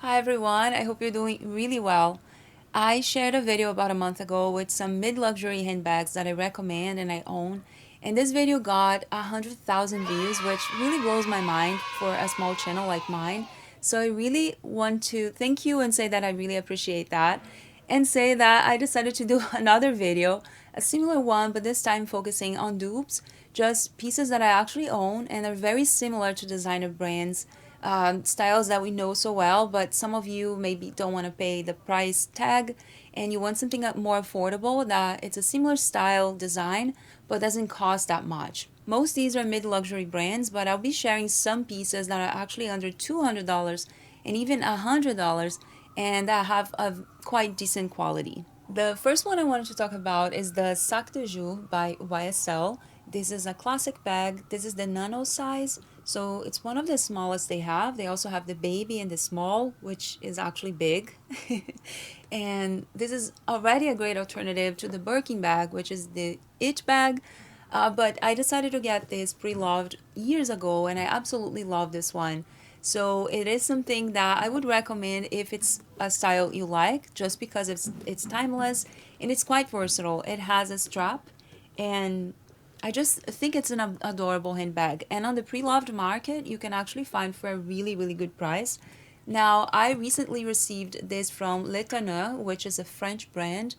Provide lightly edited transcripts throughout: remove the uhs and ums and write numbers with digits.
Hi everyone, I hope you're doing really well. I shared a video about a month ago with some mid-luxury handbags that I recommend and I own. And this video got 100,000 views, which really blows my mind for a small channel like mine. So I really want to thank you and say that I really appreciate that. And say that I decided to do another video, a similar one, but this time focusing on dupes, just pieces that I actually own and are very similar to designer brands, styles that we know so well, but some of you maybe don't want to pay the price tag and you want something more affordable that it's a similar style design but doesn't cost that much. Most these are mid-luxury brands, but I'll be sharing some pieces that are actually under $200 and even $100 and that have a quite decent quality. The first one I wanted to talk about is the Sac de Jour by YSL. This is a classic bag. This is the nano size, so it's one of the smallest they have. They also have the baby and the small, which is actually big. And this is already a great alternative to the Birkin bag, which is the it bag. But I decided to get this pre-loved years ago, and I absolutely love this one. So it is something that I would recommend if it's a style you like, just because it's timeless and it's quite versatile. It has a strap, and I just think it's an adorable handbag. And on the pre-loved market, you can actually find for a really, really good price. Now, I recently received this from L'Étonneur, which is a French brand.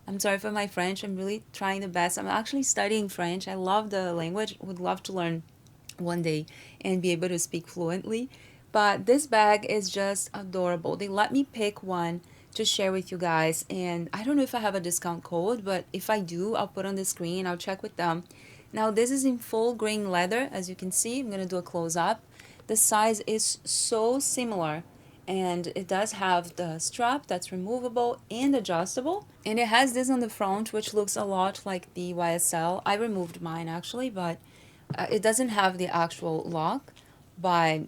I'm sorry for my French. I'm really trying the best. I'm actually studying French. I love the language. Would love to learn one day and be able to speak fluently. But this bag is just adorable. They let me pick one to share with you guys. And I don't know if I have a discount code, but if I do, I'll put on the screen. I'll check with them. Now this is in full grain leather, as you can see. I'm going to do a close-up. The size is so similar, and it does have the strap that's removable and adjustable, and it has this on the front which looks a lot like the YSL. I removed mine actually, but it doesn't have the actual lock, but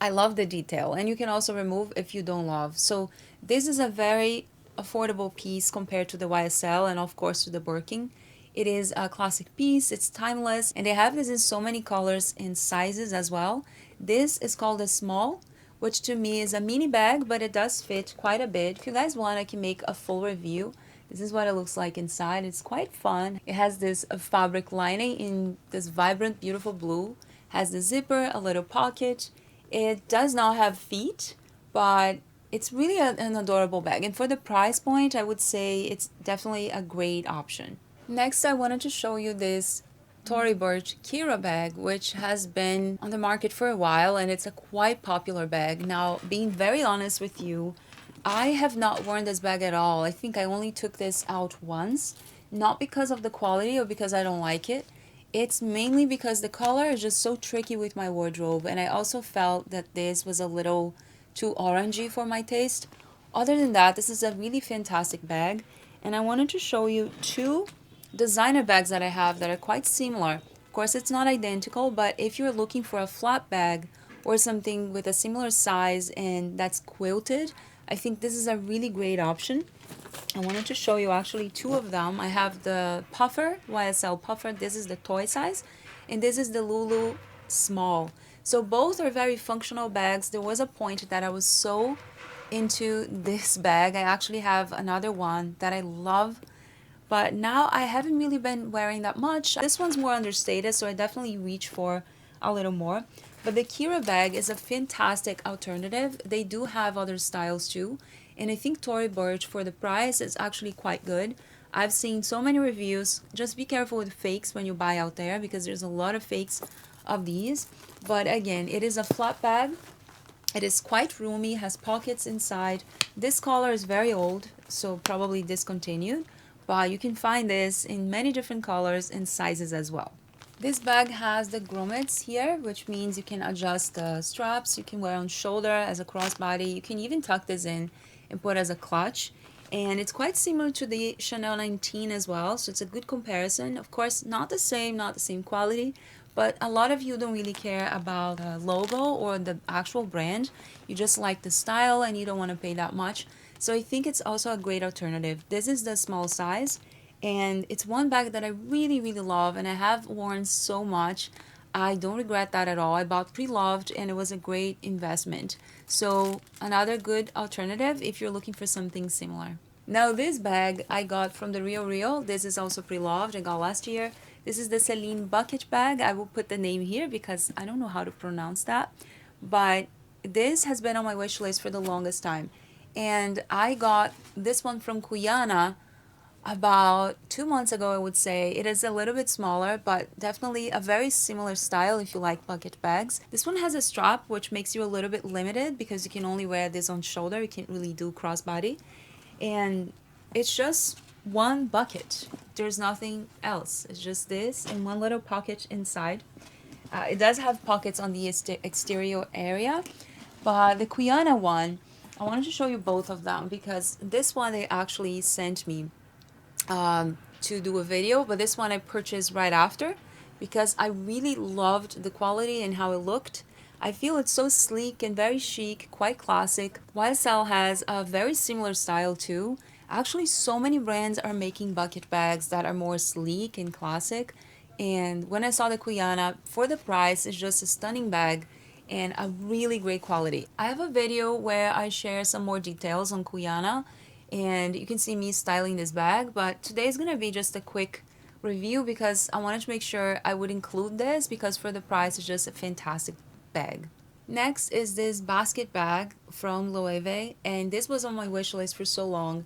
I love the detail, and you can also remove if you don't love. So this is a very affordable piece compared to the YSL and of course to the Birkin. It is a classic piece, it's timeless, and they have this in so many colors and sizes as well. This is called a small, which to me is a mini bag, but it does fit quite a bit. If you guys want, I can make a full review. This is what it looks like inside. It's quite fun. It has this fabric lining in this vibrant, beautiful blue. Has the zipper, a little pocket. It does not have feet, but it's really an adorable bag. And for the price point, I would say it's definitely a great option. Next, I wanted to show you this Tory Burch Kira bag, which has been on the market for a while, and it's a quite popular bag. Now, being very honest with you, I have not worn this bag at all. I think I only took this out once, not because of the quality or because I don't like it. It's mainly because the color is just so tricky with my wardrobe, and I also felt that this was a little too orangey for my taste. Other than that, this is a really fantastic bag, and I wanted to show you two designer bags that I have that are quite similar. Of course, it's not identical, but if you're looking for a flat bag or something with a similar size and that's quilted, I think this is a really great option. I wanted to show you actually two of them. I have the Puffer, YSL Puffer. This is the toy size, and this is the Loulou Small. So both are very functional bags. There was a point that I was so into this bag. I actually have another one that I love, but now I haven't really been wearing that much. This one's more understated, so I definitely reach for a little more. But the Kira bag is a fantastic alternative. They do have other styles too, and I think Tory Burch, for the price, is actually quite good. I've seen so many reviews. Just be careful with fakes when you buy out there, because there's a lot of fakes of these. But again, it is a flat bag. It is quite roomy, has pockets inside. This color is very old, so probably discontinued, but you can find this in many different colors and sizes as well. This bag has the grommets here, which means you can adjust the straps. You can wear on shoulder as a crossbody. You can even tuck this in and put as a clutch. And it's quite similar to the Chanel 19 as well, so it's a good comparison. Of course, not the same quality, but a lot of you don't really care about the logo or the actual brand. You just like the style and you don't want to pay that much. So I think it's also a great alternative. This is the small size, and it's one bag that I really, really love, and I have worn so much. I don't regret that at all. I bought pre-loved and it was a great investment. So another good alternative if you're looking for something similar. Now this bag I got from the Rio Rio. This is also pre-loved. I got last year. This is the Celine Bucket Bag. I will put the name here because I don't know how to pronounce that. But this has been on my wish list for the longest time. And I got this one from Cuyana about 2 months ago, I would say. It is a little bit smaller, but definitely a very similar style if you like bucket bags. This one has a strap, which makes you a little bit limited because you can only wear this on shoulder. You can't really do crossbody. And it's just one bucket. There's nothing else. It's just this and one little pocket inside. It does have pockets on the exterior area, but the Cuyana one, I wanted to show you both of them because this one they actually sent me to do a video, but this one I purchased right after because I really loved the quality and how it looked. I feel it's so sleek and very chic, quite classic. YSL has a very similar style too. Actually, so many brands are making bucket bags that are more sleek and classic. And when I saw the Cuyana, for the price, it's just a stunning bag and a really great quality. I have a video where I share some more details on Cuyana and you can see me styling this bag, but today is gonna be just a quick review because I wanted to make sure I would include this because for the price it's just a fantastic bag. Next is this basket bag from Loewe, and this was on my wish list for so long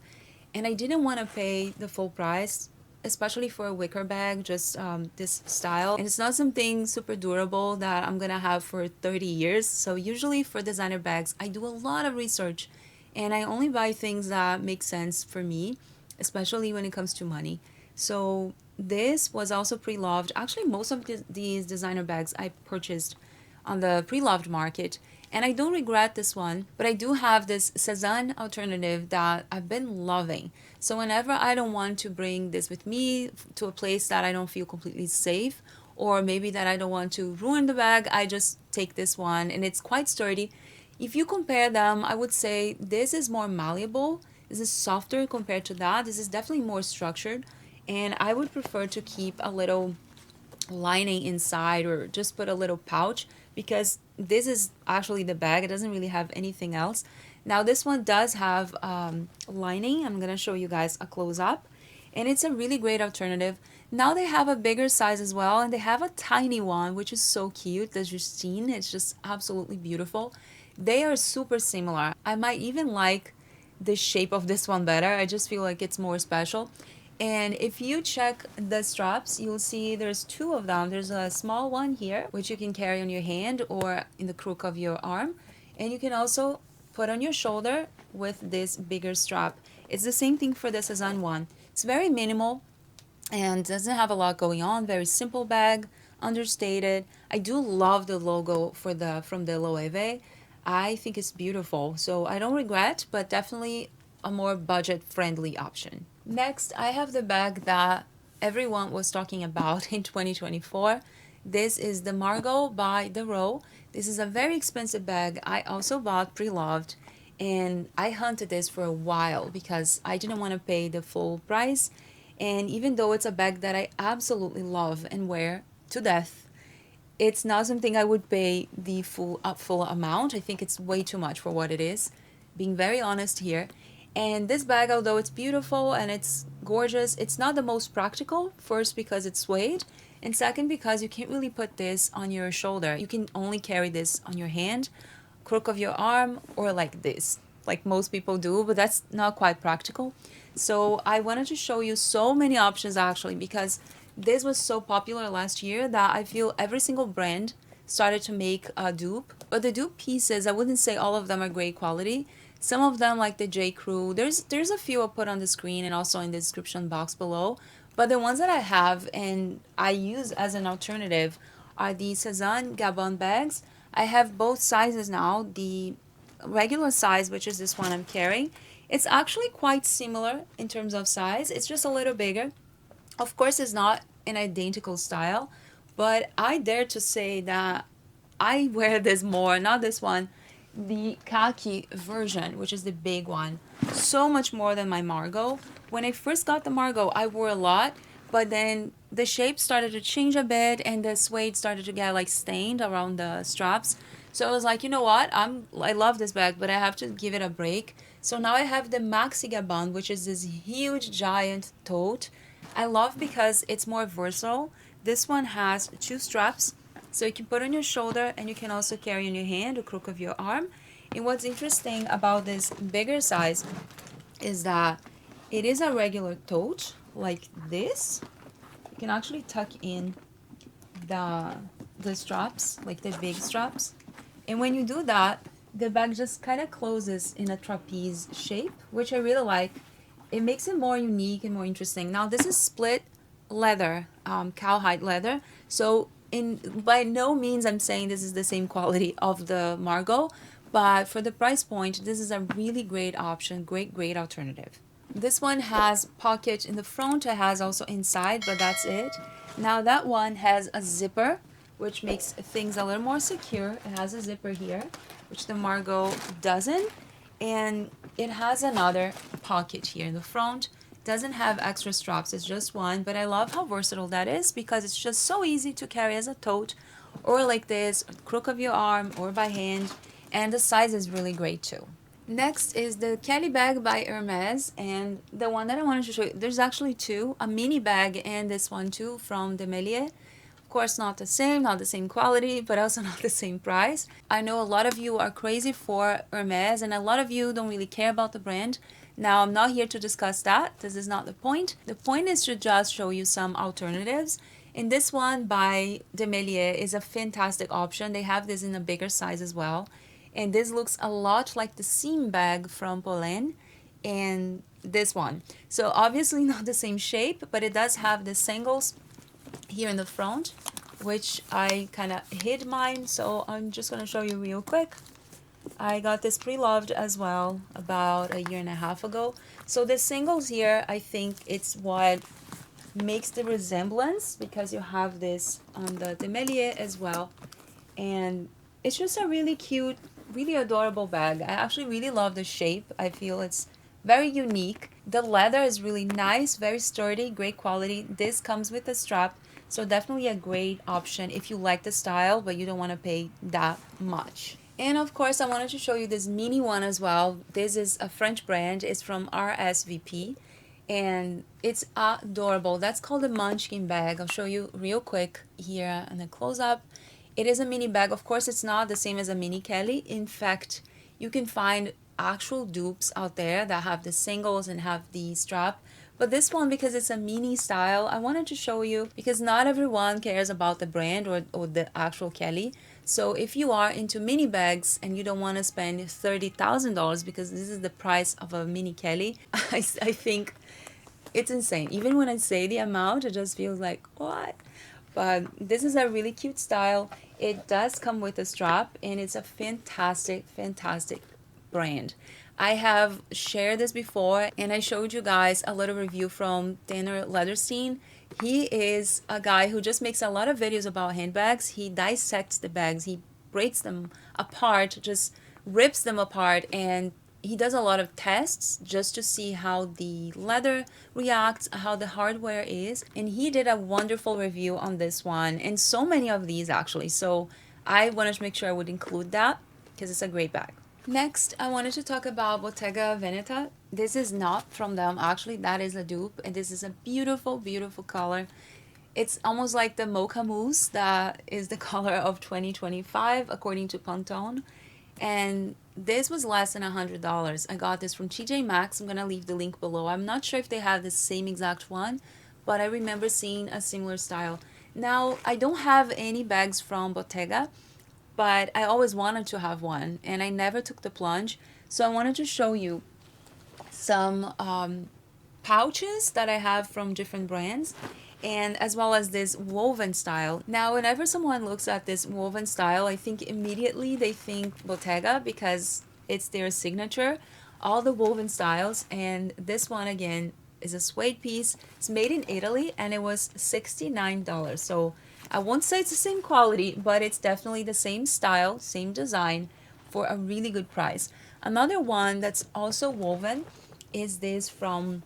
and I didn't want to pay the full price, especially for a wicker bag, just this style. And it's not something super durable that I'm gonna have for 30 years. So usually for designer bags, I do a lot of research and I only buy things that make sense for me, especially when it comes to money. So this was also pre-loved. Actually, most of these designer bags I purchased on the pre-loved market, and I don't regret this one, but I do have this Cézanne alternative that I've been loving. So whenever I don't want to bring this with me to a place that I don't feel completely safe, or maybe that I don't want to ruin the bag, I just take this one and it's quite sturdy. If you compare them, I would say this is more malleable. This is softer compared to that. This is definitely more structured, and I would prefer to keep a little lining inside or just put a little pouch because this is actually the bag. It doesn't really have anything else. Now this one does have lining. I'm gonna show you guys a close-up and it's a really great alternative. Now they have a bigger size as well and they have a tiny one which is so cute, the Justine. It's just absolutely beautiful. They are super similar. I might even like the shape of this one better. I just feel like it's more special. And if you check the straps, you'll see there's two of them. There's a small one here, which you can carry on your hand or in the crook of your arm. And you can also put on your shoulder with this bigger strap. It's the same thing for the Cézanne one. It's very minimal and doesn't have a lot going on. Very simple bag, understated. I do love the logo from the Loewe. I think it's beautiful. So I don't regret, but definitely a more budget-friendly option. Next, I have the bag that everyone was talking about in 2024. This is the Margaux by the Row. This is a very expensive bag. I also bought pre-loved and I hunted this for a while because I didn't want to pay the full price. And even though it's a bag that I absolutely love and wear to death, it's not something I would pay the full amount. I think it's way too much for what it is, being very honest here. And this bag, although it's beautiful and it's gorgeous, it's not the most practical. First, because it's suede, and second, because you can't really put this on your shoulder. You can only carry this on your hand, crook of your arm, or like this, like most people do, but that's not quite practical. So I wanted to show you so many options actually, because this was so popular last year that I feel every single brand started to make a dupe. But the dupe pieces, I wouldn't say all of them are great quality. Some of them, like the J. Crew, there's a few I'll put on the screen and also in the description box below. But the ones that I have and I use as an alternative are the Cézanne Gabon bags. I have both sizes now. The regular size, which is this one I'm carrying, it's actually quite similar in terms of size. It's just a little bigger. Of course, it's not an identical style, but I dare to say that I wear this more, not this one, the khaki version, which is the big one, so much more than my Margaux. When I first got the Margaux, I wore a lot, but then the shape started to change a bit and the suede started to get like stained around the straps. So I was like, you know what, I love this bag, but I have to give it a break. So now I have the Maxi Gabon, which is this huge giant tote. I love because it's more versatile. This one has two straps, so you can put on your shoulder and you can also carry in your hand, the crook of your arm. And what's interesting about this bigger size is that it is a regular tote like this. You can actually tuck in the straps, like the big straps. And when you do that, the bag just kind of closes in a trapeze shape, which I really like. It makes it more unique and more interesting. Now this is split leather, cowhide leather. So by no means I'm saying this is the same quality of the Margaux, but for the price point, this is a really great option, great alternative. This one has pocket in the front, it has also inside, but that's it. Now that one has a zipper, which makes things a little more secure. It has a zipper here, which the Margaux doesn't. And it has another pocket here in the front. Doesn't have extra straps, it's just one, but I love how versatile that is because it's just so easy to carry as a tote or like this, crook of your arm or by hand, and the size is really great too. Next is the Kelly bag by Hermes, and the one that I wanted to show you, there's actually two, a mini bag and this one too from Demelier. Of course, not the same quality, but also not the same price. I know a lot of you are crazy for Hermes and a lot of you don't really care about the brand. Now, I'm not here to discuss that. This is not the point. The point is to just show you some alternatives. And this one by Demelier is a fantastic option. They have this in a bigger size as well. And this looks a lot like the seam bag from Polène and this one. So obviously not the same shape, but it does have the sangles here in the front, which I kind of hid mine, so I'm just going to show you real quick. I got this pre-loved as well about a year and a half ago. So the singles here, I think it's what makes the resemblance because you have this on the Demelier as well. And it's just a really cute, really adorable bag. I actually really love the shape. I feel it's very unique. The leather is really nice, very sturdy, great quality. This comes with a strap, so definitely a great option if you like the style but you don't want to pay that much. And of course, I wanted to show you this mini one as well. This is a French brand. It's from RSVP and it's adorable. That's called a Munchkin bag. I'll show you real quick here and then close up. It is a mini bag. Of course, it's not the same as a mini Kelly. In fact, you can find actual dupes out there that have the singles and have the strap. But this one, because it's a mini style, I wanted to show you because not everyone cares about the brand or the actual Kelly. So if you are into mini bags and you don't want to spend $30,000 because this is the price of a mini Kelly, I think it's insane. Even when I say the amount, it just feels like, what? But this is a really cute style. It does come with a strap and it's a fantastic brand. I have shared this before and I showed you guys a little review from Tanner Lederstein. He is a guy who just makes a lot of videos about handbags. He dissects the bags, he breaks them apart, just rips them apart, and he does a lot of tests just to see how the leather reacts, how the hardware is. And he did a wonderful review on this one and so many of these actually. So I wanted to make sure I would include that because it's a great bag. Next, I wanted to talk about Bottega Veneta. This is not from them, actually, that is a dupe, and this is a beautiful color. It's almost like the mocha mousse that is the color of 2025 according to Pantone. And this was less than $100. I got this from TJ Maxx. I'm gonna leave the link below. I'm not sure if they have the same exact one, but I remember seeing a similar style. Now, I don't have any bags from Bottega, but I always wanted to have one and I never took the plunge. So I wanted to show you some pouches that I have from different brands, and as well as this woven style. Now, whenever someone looks at this woven style, I think immediately they think Bottega because it's their signature, all the woven styles. And this one again is a suede piece. It's made in Italy and it was $69. So I won't say it's the same quality, but it's definitely the same style, same design for a really good price. Another one that's also woven is this from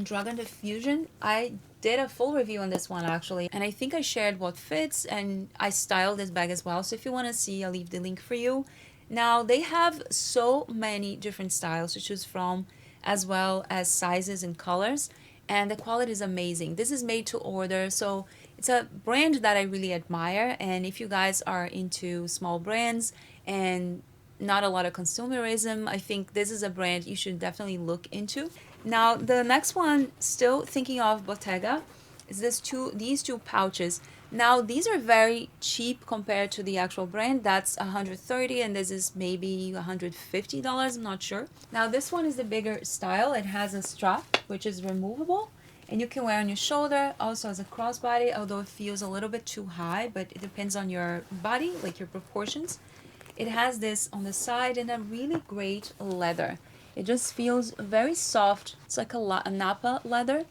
Dragon Diffusion. I did a full review on this one actually, and I think I shared what fits, and I styled this bag as well. So if you want to see, I'll leave the link for you. Now they have so many different styles to choose from, as well as sizes and colors, and the quality is amazing. This is made to order, so it's a brand that I really admire. And if you guys are into small brands and not a lot of consumerism, I think this is a brand you should definitely look into. Now the next one, still thinking of Bottega, is these two pouches. Now these are very cheap compared to the actual brand. That's 130 and this is maybe $150, I'm not sure. Now this one is the bigger style. It has a strap which is removable and you can wear on your shoulder. Also has a crossbody, although it feels a little bit too high, but it depends on your body, like your proportions. It has this on the side and a really great leather. It just feels very soft. It's like a Napa leather.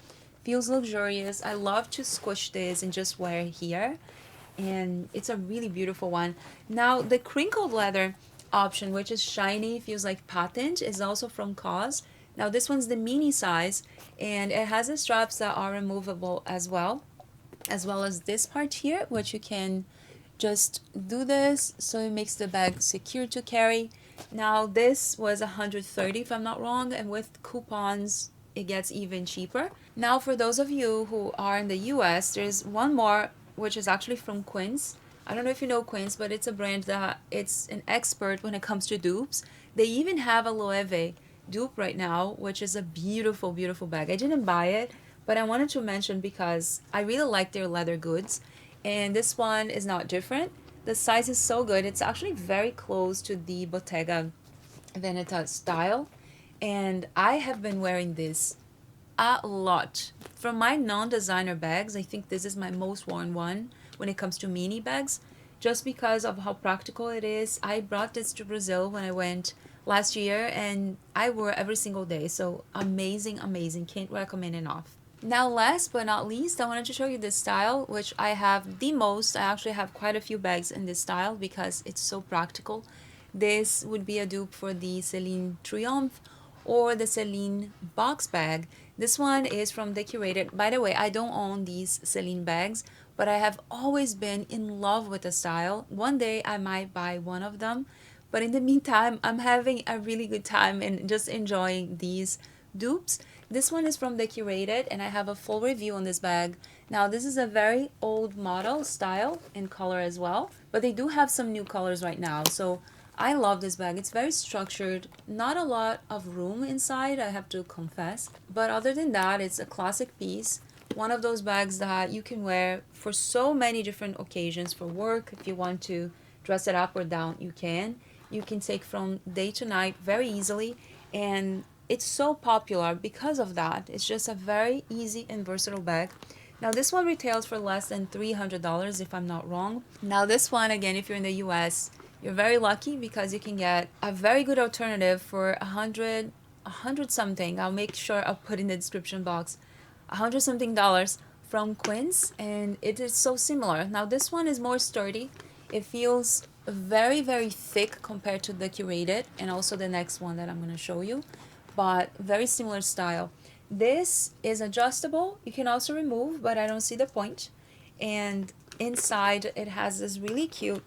Feels luxurious. I love to squish this and just wear it here. And it's a really beautiful one. Now the crinkled leather option, which is shiny, feels like patent, is also from COS. Now this one's the mini size and it has the straps that are removable as well as this part here, which you can just do this so it makes the bag secure to carry. Now this was 130 if I'm not wrong, and with coupons it gets even cheaper. Now for those of you who are in the US, there's one more which is actually from Quince. I don't know if you know Quince, but it's a brand that it's an expert when it comes to dupes. They even have a Loewe dupe right now, which is a beautiful, beautiful bag. I didn't buy it, but I wanted to mention because I really like their leather goods. And this one is not different. The size is so good. It's actually very close to the Bottega Veneta style. And I have been wearing this a lot. From my non-designer bags, I think this is my most worn one when it comes to mini bags, just because of how practical it is. I brought this to Brazil when I went last year and I wore it every single day. So amazing, amazing. Can't recommend enough. Now last but not least, I wanted to show you this style, which I have the most. I actually have quite a few bags in this style because it's so practical. This would be a dupe for the Celine Triomphe or the Celine Box Bag. This one is from the Curated. By the way, I don't own these Celine bags, but I have always been in love with the style. One day I might buy one of them, but in the meantime, I'm having a really good time and just enjoying these dupes. This one is from the Curated and I have a full review on this bag. Now this is a very old model style in color as well, but they do have some new colors right now. So I love this bag. It's very structured, not a lot of room inside, I have to confess. But other than that, it's a classic piece. One of those bags that you can wear for so many different occasions, for work, if you want to dress it up or down, you can. You can take from day to night very easily, and it's so popular because of that. It's just a very easy and versatile bag. Now this one retails for less than $300 if I'm not wrong. Now this one, again, if you're in the US, you're very lucky because you can get a very good alternative for a hundred something. I'll make sure I'll put in the description box. $100 something from Quince, and it is so similar. Now this one is more sturdy. It feels very, very thick compared to the Curated and also the next one that I'm going to show you, but very similar style. This is adjustable. You can also remove, but I don't see the point. And inside it has this really cute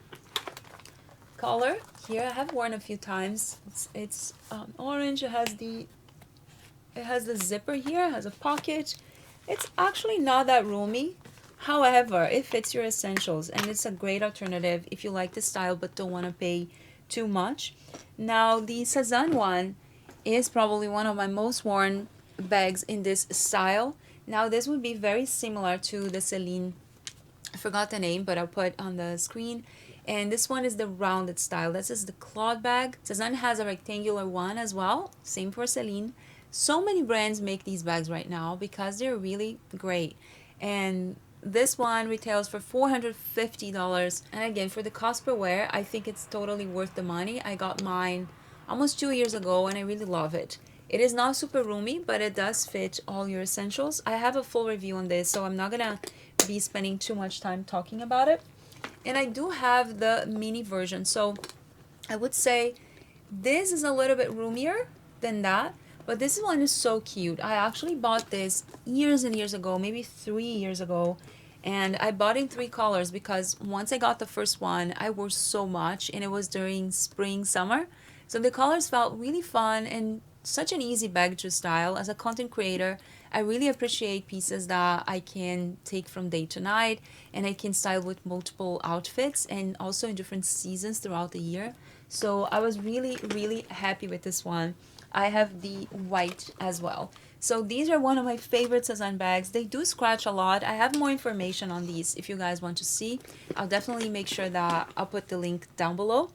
color here. I have worn a few times. It's orange. It has the zipper here. It has a pocket. It's actually not that roomy. However, it fits your essentials and it's a great alternative if you like the style but don't want to pay too much. Now the Cezanne one is probably one of my most worn bags in this style. Now this would be very similar to the Celine, I forgot the name, but I'll put on the screen. And this one is the rounded style. This is the cloth bag. Cezanne has a rectangular one as well, same for Celine. So many brands make these bags right now because they're really great. And this one retails for $450. And again, for the cost per wear, I think it's totally worth the money. I got mine almost 2 years ago and I really love it. It is not super roomy, but it does fit all your essentials. I have a full review on this, so I'm not gonna be spending too much time talking about it. And I do have the mini version, so I would say this is a little bit roomier than that, But this one is so cute. I actually bought this years and years ago, maybe 3 years ago. And I bought in 3 colors because once I got the first one, I wore so much and it was during spring, summer. So the colors felt really fun and such an easy bag to style. As a content creator, I really appreciate pieces that I can take from day to night and I can style with multiple outfits and also in different seasons throughout the year. So I was really, really happy with this one. I have the white as well. So these are one of my favorite Cezanne bags. They do scratch a lot. I have more information on these if you guys want to see. I'll definitely make sure that I'll put the link down below.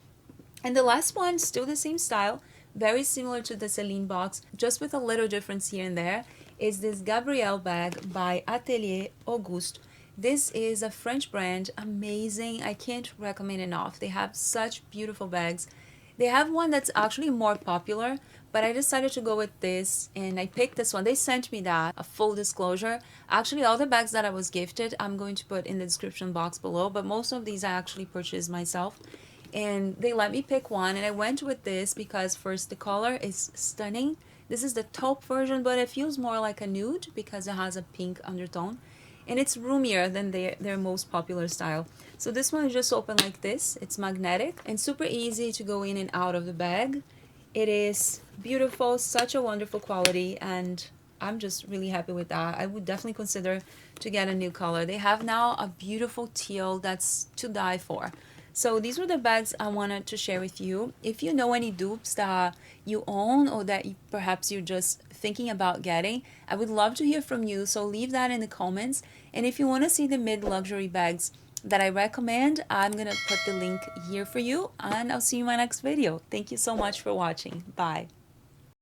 And the last one, still the same style, very similar to the Celine box, just with a little difference here and there, is this Gabrielle bag by Atelier Auguste. This is a French brand, amazing. I can't recommend enough. They have such beautiful bags. They have one that's actually more popular, but I decided to go with this and I picked this one. They sent me that, a full disclosure. Actually, all the bags that I was gifted, I'm going to put in the description box below, but most of these I actually purchased myself. And they let me pick one and I went with this because first, the color is stunning. This is the taupe version, but it feels more like a nude because it has a pink undertone. And it's roomier than their most popular style. So this one is just open like this. It's magnetic and super easy to go in and out of the bag. It is beautiful, such a wonderful quality, and I'm just really happy with that. I would definitely consider to get a new color. They have now a beautiful teal that's to die for. So these were the bags I wanted to share with you. If you know any dupes that you own or that perhaps you're just thinking about getting, I would love to hear from you. So leave that in the comments. And if you want to see the mid-luxury bags that I recommend, I'm going to put the link here for you. And I'll see you in my next video. Thank you so much for watching. Bye.